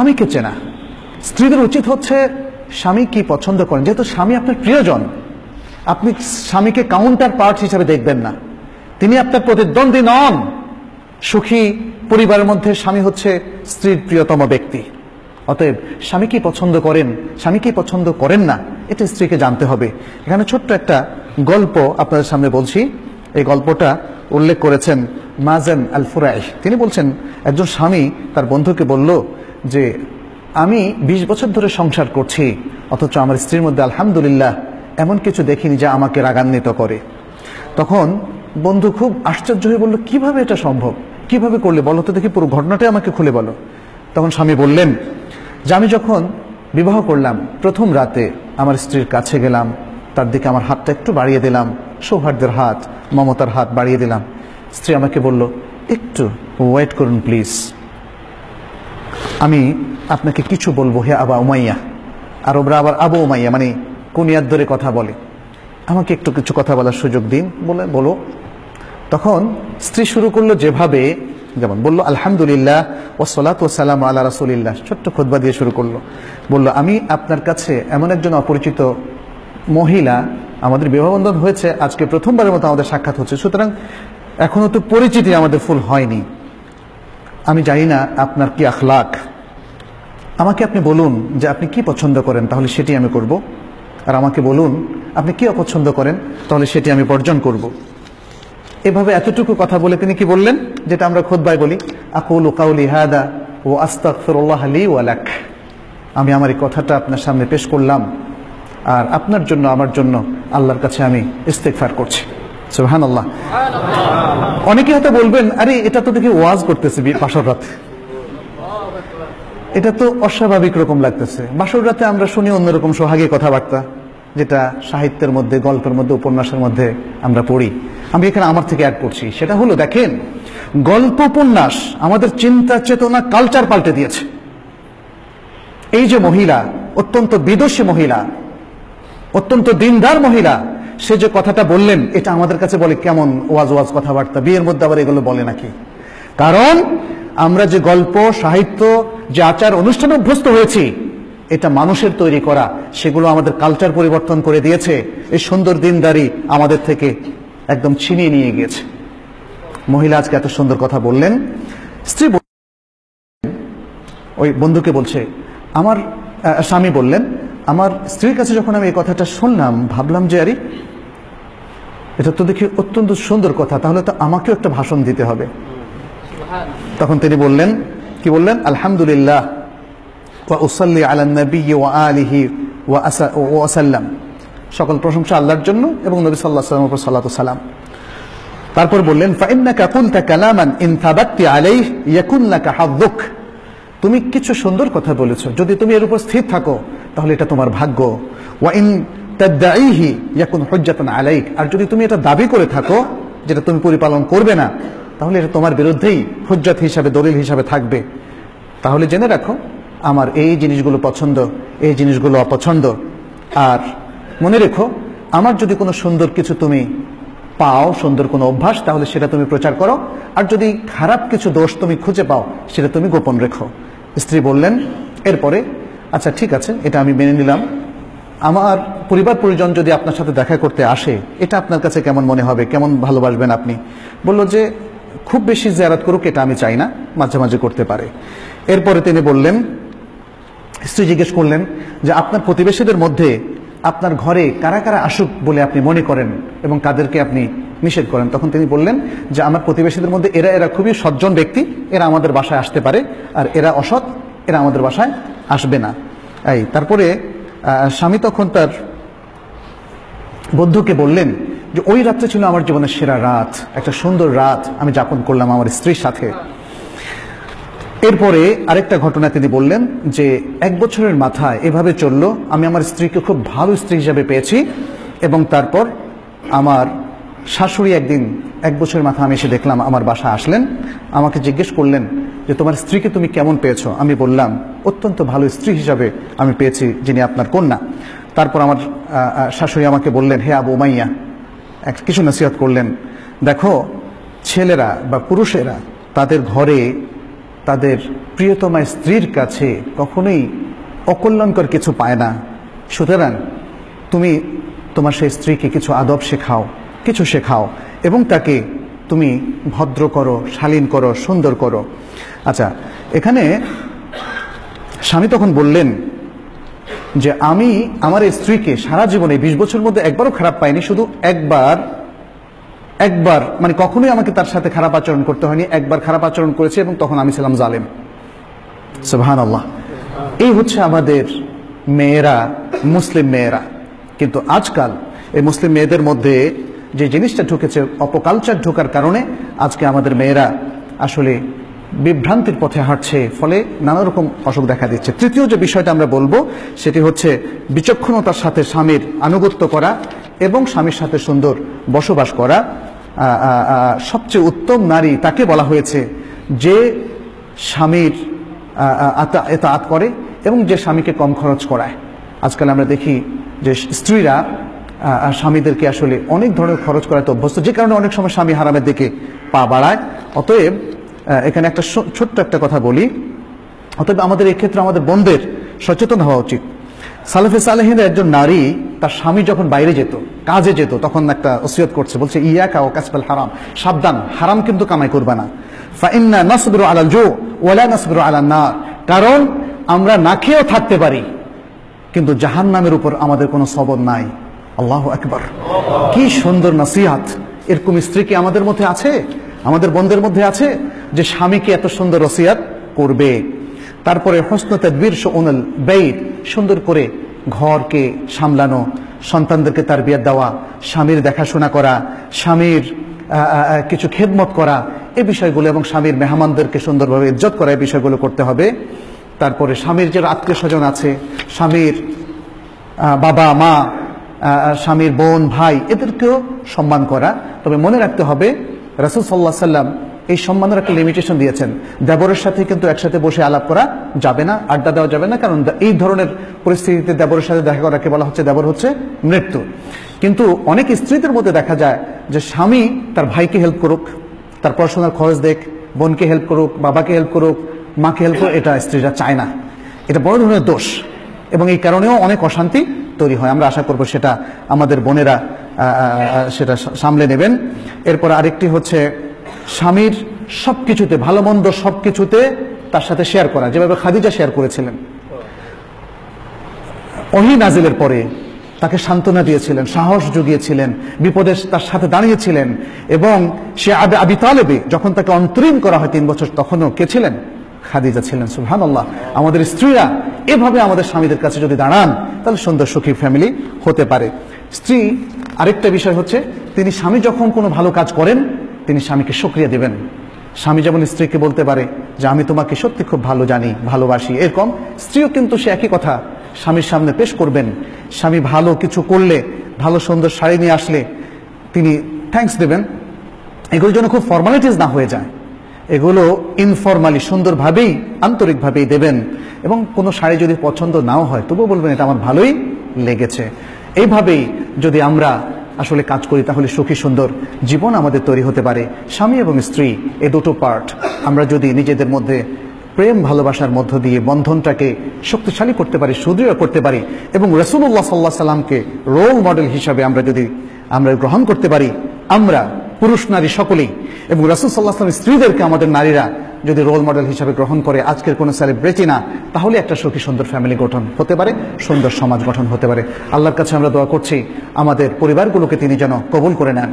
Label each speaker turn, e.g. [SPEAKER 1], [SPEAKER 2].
[SPEAKER 1] স্বামীকে চেনা। স্ত্রীদের উচিত হচ্ছে স্বামী কি পছন্দ করেন, যেহেতু স্বামী আপনার প্রিয়জন, আপনি স্বামীকে কাউন্টার পার্ট হিসেবে দেখবেন না, তিনি আপনার প্রতিদ্বন্দ্বী নন। সুখী পরিবারের মধ্যে স্বামী হচ্ছে স্ত্রীর প্রিয়তম ব্যক্তি। অতএব স্বামী কি পছন্দ করেন, স্বামী কি পছন্দ করেন না, এটা স্ত্রীকে জানতে হবে। এখানে ছোট্ট একটা গল্প আপনাদের সামনে বলছি। এই গল্পটা উল্লেখ করেছেন মাজান আল ফুরাইশ। তিনি বলছেন, একজন স্বামী তার বন্ধুকে বলল যে আমি 20 বছর ধরে সংসার করছি, অথচ আমার স্ত্রীর মধ্যে আলহামদুলিল্লাহ এমন কিছু দেখিনি যা আমাকে রাগান্বিত করে। তখন বন্ধু খুব আশ্চর্য হয়ে বলল, কিভাবে এটা সম্ভব, কিভাবে করলে বলো তো দেখি, পুরো ঘটনাটাই আমাকে খুলে বলো। তখন স্বামী বললেন যে আমি যখন বিবাহ করলাম, প্রথম রাতে আমার স্ত্রীর কাছে গেলাম, তার দিকে আমার হাতটা একটু বাড়িয়ে দিলাম, সৌহার্দ্যের হাত, মমতার হাত বাড়িয়ে দিলাম। স্ত্রী আমাকে বলল, একটু ওয়েট করুন প্লিজ, আমি আপনাকে কিছু বলবো হে আবা উমাইয়া। আরবরা আবার আবু উমাইয়া মানে কুনিয়াত ধরে কথা বলে, আমাকে একটু কিছু কথা বলার সুযোগ দিন, বলে বলো। তখন স্ত্রী শুরু করলো যেভাবে, যেমন বললো আলহামদুলিল্লাহ ওয়াসসালাতু ওয়াসসালামু আলা রাসূলিল্লাহ, ছোট্ট খুতবা দিয়ে শুরু করলো। বলল আমি আপনার কাছে এমন একজন অপরিচিত মহিলা, আমাদের বিবাহবন্ধন হয়েছে আজকে প্রথমবারের মতো আমাদের সাক্ষাৎ হচ্ছে, সুতরাং এখনো তো পরিচিতি আমাদের ফুল হয়নি, আমি জানি না আপনার কি আখলাক, আমাকে আপনি বলুন যে আপনি কি পছন্দ করেন, তাহলে সেটি আমি করব, আর আমাকে বলুন আপনি কি অপছন্দ করেন, তাহলে সেটি আমি বর্জন করব। এভাবে এতটুকু কথা বলে তিনি কি বললেন, যেটা আমরা খুতবায় বলি, আকুলু কাউলি হাদা ওয়া আস্তাগফিরুল্লাহ লি ওয়া লাক, আমি আমার এই কথাটা আপনার সামনে পেশ করলাম, আর আপনার জন্য আমার জন্য আল্লাহর কাছে আমি ইস্তেগফার করছি। সুবহানাল্লাহ। অনেকে হয়তো বলবেন, আরে এটা তো দেখি ওয়াজ করতেছে বাসর রাতে, এটা তো অস্বাভাবিক রকম লাগতেছে। বাসর রাতে আমরা শুনি অন্যরকম সোহাগী কথাবার্তা, যেটা সাহিত্যের মধ্যে, গল্পের মধ্যে, উপন্যাসের মধ্যে আমরা পড়ি। আমি এখানে আমার থেকে অ্যাড করছি, সেটা হলো দেখেন, গল্প উপন্যাস আমাদের চিন্তা চেতনা কালচার পাল্টে দিয়েছে। এই যে মহিলা, অত্যন্ত বিদুষী মহিলা, অত্যন্ত দিনদার মহিলা, সে যে কথাটা বললেন, এটা আমাদের কাছে বলে কেমন ওয়াজ ওয়াজ কথাবার্তা, বিয়ের মধ্যে আবার এগুলো বলে নাকি? কারণ আমরা যে গল্প, সাহিত্য, যে আচার অনুষ্ঠানে অভ্যস্ত হয়েছি, এটা মানুষের তৈরি করা, সেগুলো আমাদের কালচার পরিবর্তন করে দিয়েছে। এই সুন্দর দিনদারি আমাদের থেকে একদম ছিনিয়ে নিয়ে গিয়েছে। মহিলা আজকে এত সুন্দর কথা বললেন। স্ত্রী ওই বন্ধুকে বলছে, আমার স্বামী বললেন, আমার স্ত্রীর কাছে যখন আমি এই কথাটা শুনলাম, ভাবলাম যে আরে এটা তো দেখি অত্যন্ত সুন্দর কথা, তাহলে তো আমাকেও একটা ভাষণ দিতে হবে। তখন তিনি বললেন, কি বললেন, আলহামদুলিল্লাহ ওয়া উসাল্লি আলা নবী ওয়া আলিহি ওয়া সাল্লাম, সকল প্রশংসা আল্লাহর জন্য এবং নবী সাল্লাল্লাহু আলাইহি ওয়াসাল্লামের উপর সালাতু সালাম। তারপর বললেন, ফাইন্নাকা কুনতা কালামান ইন থাবাত্তি আলাইহি ইয়াকুন লাকা হাযুক, তুমি কিছু সুন্দর কথা বলেছো, যদি তুমি এর উপর স্থির থাকো তাহলে এটা তোমার ভাগ্য। ওয়া ইন তাদঈহি ইয়াকুন হুজ্জাতান আলাইক, আর যদি তুমি এটা দাবি করে থাকো যেটা তুমি পরিপালন করবে না, তাহলে এটা তোমার বিরুদ্ধেই হুজ্জত হিসাবে, দলিল হিসাবে থাকবে। তাহলে জেনে রাখো আমার এই জিনিসগুলো পছন্দ, এই জিনিসগুলো অপছন্দ, আর মনে রেখো আমার যদি কোনো সুন্দর কিছু তুমি পাও, সুন্দর কোনো অভ্যাস, তাহলে সেটা তুমি প্রচার করো, আর যদি খারাপ কিছু দোষ তুমি খুঁজে পাও সেটা তুমি গোপন রেখো। স্ত্রী বললেন এরপরে, আচ্ছা ঠিক আছে, এটা আমি মেনে নিলাম, আমার পরিবার পরিজন যদি আপনার সাথে দেখা করতে আসে, এটা আপনার কাছে কেমন মনে হবে, কেমন ভালোবাসবেন আপনি? বলল যে খুব বেশি জিয়ারত করুক এটা আমি চাই না, মাঝে মাঝে করতে পারে। এরপরে তিনি বললেন, স্ত্রী জিজ্ঞেস করলেন যে আপনার প্রতিবেশীদের মধ্যে আপনার ঘরে কারা কারা আসুক বলে আপনি মনে করেন এবং কাদেরকে আপনি নিষেধ করেন? তখন তিনি বললেন যে আমার প্রতিবেশীদের মধ্যে এরা খুবই সজ্জন ব্যক্তি, এরা আমাদের বাসায় আসতে পারে, আর এরা অসৎ, এরা আমাদের বাসায় আসবে না। এই তারপরে স্বামী তখন তার বন্ধুকে বললেন যে ওই রাতটা ছিল আমার জীবনের সেরা রাত, একটা সুন্দর রাত আমি যাপন করলাম আমার স্ত্রীর সাথে। এরপরে আরেকটা ঘটনা তিনি বললেন যে 1 বছরের মাথায় এভাবে চললো, আমি আমার স্ত্রীকে খুব ভালো স্ত্রী হিসাবে পেয়েছি, এবং তারপর আমার শাশুড়ি একদিন 1 বছরের মাথায় আমি এসে দেখলাম আমার বাসায় আসলেন, আমাকে জিজ্ঞেস করলেন যে তোমার স্ত্রীকে তুমি কেমন পেয়েছো? আমি বললাম অত্যন্ত ভালো স্ত্রী হিসাবে আমি পেয়েছি, যিনি আপনার কন্যা। তারপর আমার শাশুড়ি আমাকে বললেন, হে আবু উমাইয়া, কিছু নসিহত করলেন, দেখো ছেলেরা বা পুরুষেরা তাদের ঘরে তাদের প্রিয়তমা স্ত্রীর কাছে কখনোই অকল্যাণকর কিছু পায় না। সুতরাং তুমি তোমার সেই স্ত্রীকে কিছু আদব শেখাও, কিছু শেখাও এবং তাকে তুমি ভদ্র করো, শালীন করো, সুন্দর করো। আচ্ছা, এখানে স্বামী তখন বললেন যে আমি আমার স্ত্রীকে সারা জীবনে 20 বছর মধ্যে একবারও খারাপ পাইনি, শুধু একবার মানে কখনোই আমাকে তার সাথে খারাপ আচরণ করতে হয়নি, একবার খারাপ আচরণ করেছে এবং তখন আমি ছিলাম জালেম। সুবহানাল্লাহ। এই হচ্ছে আমাদের মেয়েরা, মুসলিম মেয়েরা। কিন্তু আজকাল এই মুসলিম মেয়েদের মধ্যে যে জিনিসটা ঢুকেছে, অপকালচার ঢোকার কারণে আজকে আমাদের মেয়েরা আসলে বিভ্রান্তির পথে হাঁটছে, ফলে নানা রকম অসুখ দেখা দিচ্ছে। তৃতীয় যে বিষয়টা আমরা বলবো সেটি হচ্ছে বিচক্ষণতার সাথে স্বামীর আনুগত্য করা এবং স্বামীর সাথে সুন্দর বসবাস করা। সবচেয়ে উত্তম নারী তাকে বলা হয়েছে যে স্বামীর ইতাআত করে এবং যে স্বামীকে কম খরচ করায়। আজকাল আমরা দেখি যে স্ত্রীরা স্বামীদেরকে আসলে অনেক ধরনের খরচ করাতে অভ্যস্ত, যে কারণে অনেক সময় স্বামী হারামের দিকে পা বাড়ায়। অতএব এখানে একটা ছোট্ট একটা কথা বলি, অতএব আমাদের এই ক্ষেত্রে আমাদের বোনদের সচেতন হওয়া উচিত। সালেফে সালেহিনের একজন নারী তার স্বামী যখন বাইরে যেত, কাজে যেত, তখন একটা ওসিয়ত করছে, বলছে ইয়াকা ওয়া কাসবাল হারাম, সাবধান, হারাম কিন্তু কামাই করবা না। ফাইন্না নাসবিরু আলাল জু ওয়া লা নাসবিরু আলান নার, কারণ আমরা না খেয়েও থাকতে পারি কিন্তু জাহান্নামের উপর আমাদের কোনো সবর নাই। আল্লাহু আকবার, কি সুন্দর নসিহত! এরকম স্ত্রী কি আমাদের মধ্যে আছে, আমাদের বোনদের মধ্যে আছে যে স্বামীকে এত সুন্দর ওসিয়ত করবে? তারপরে হুসনু তাদবীর শুউনুল বাইত, সুন্দর করে ঘরকে সামলানো, সন্তানদেরকে তারবিয়ত দেওয়া, স্বামীর দেখাশোনা করা, স্বামীর কিছু খেদমত করা, এই বিষয়গুলো, এবং স্বামীর মেহমানদেরকে সুন্দরভাবে ইজ্জত করা, এই বিষয়গুলো করতে হবে। তারপরে স্বামীর যে আত্মীয় স্বজন আছে, স্বামীর বাবা মা, স্বামীর বোন ভাই, এদেরকেও সম্মান করা। তবে মনে রাখতে হবে রাসূল সাল্লাল্লাহু আলাইহি সাল্লাম এই সম্মানের একটা লিমিটেশন দিয়েছেন। দেবরের সাথে কিন্তু একসাথে বসে আলাপ করা যাবে না, আড্ডা দেওয়া যাবে না, কারণ এই ধরনের পরিস্থিতিতে দেবরের সাথে দেখা করাকে বলা হচ্ছে দেবর হচ্ছে মৃত্যু। কিন্তু অনেক স্ত্রীদের মধ্যে দেখা যায় যে স্বামী তার ভাইকে হেল্প করুক, তার পড়াশোনার খরচ দেখ, বোনকে হেল্প করুক, বাবাকে হেল্প করুক, মাকে হেল্প করুক, এটা স্ত্রীরা চায় না। এটা বড় ধরনের দোষ এবং এই কারণেও অনেক অশান্তি তৈরি হয়। আমরা আশা করব সেটা আমাদের বোনেরা সেটা সামলে নেবেন। এরপর আরেকটি হচ্ছে স্বামীর সবকিছুতে, ভালো মন্দ সবকিছুতে তার সাথে শেয়ার করা, যেভাবে খাদিজা শেয়ার করেছিলেন। ওহী নাজিলের পরে তাকে সান্ত্বনা দিয়েছিলেন, সাহস জুগিয়েছিলেন, বিপদে তার সাথে দাঁড়িয়েছিলেন। এবং সে আবি তালেবে যখন তাকে অন্তরীণ করা হয় 3 বছর, তখনও কে ছিলেন? খাদিজা ছিলেন। সুবহানাল্লাহ। আমাদের স্ত্রীরা এভাবে আমাদের স্বামীদের কাছে যদি দাঁড়ান তাহলে সুন্দর সুখী ফ্যামিলি হতে পারে। স্ত্রী আরেকটা বিষয় হচ্ছে, তিনি স্বামী যখন কোনো ভালো কাজ করেন তিনি স্বামীকে শুকরিয়া দেবেন। স্বামী যেমন স্ত্রীকে বলতে পারে যে আমি তোমাকে সত্যি খুব ভালো জানি, ভালোবাসি, এরকম স্ত্রীও কিন্তু সে একই কথা স্বামীর সামনে পেশ করবেন। স্বামী ভালো কিছু করলে, ভালো সুন্দর শাড়ি নিয়ে আসলে তিনি থ্যাঙ্কস দেবেন। এগুলোর জন্য খুব ফর্মালিটিস না হয়ে যায়, এগুলো ইনফরমালি সুন্দরভাবেই আন্তরিকভাবেই দেবেন। এবং কোনো শাড়ি যদি পছন্দ নাও হয় তবুও বলবেন এটা আমার ভালোই লেগেছে। এইভাবেই যদি আমরা আসলে কাজ করি তাহলে সুখী সুন্দর জীবন আমাদের তৈরি হতে পারে। স্বামী এবং স্ত্রী এই দুটো পার্ট আমরা যদি নিজেদের মধ্যে প্রেম ভালোবাসার মধ্য দিয়ে বন্ধনটাকে শক্তিশালী করতে পারি, সুদৃঢ় করতে পারি, এবং রাসূলুল্লাহ সাল্লাল্লাহু আলাইহি সাল্লামকে রোল মডেল হিসাবে আমরা গ্রহণ করতে পারি, আমরা পুরুষ নারী সকলেই, এবং রাসূল সাল্লাল্লাহু আলাইহি ওয়াসাল্লাম স্ত্রীদেরকে আমাদের নারীরা যদি রোল মডেল হিসাবে গ্রহণ করে, আজকের কোনো সেলিব্রিটি না, তাহলে একটা সুখী সুন্দর ফ্যামিলি গঠন হতে পারে, সুন্দর সমাজ গঠন হতে পারে। আল্লাহর কাছে আমরা দোয়া করছি আমাদের পরিবারগুলোকে তিনি যেন কবুল করে নেন।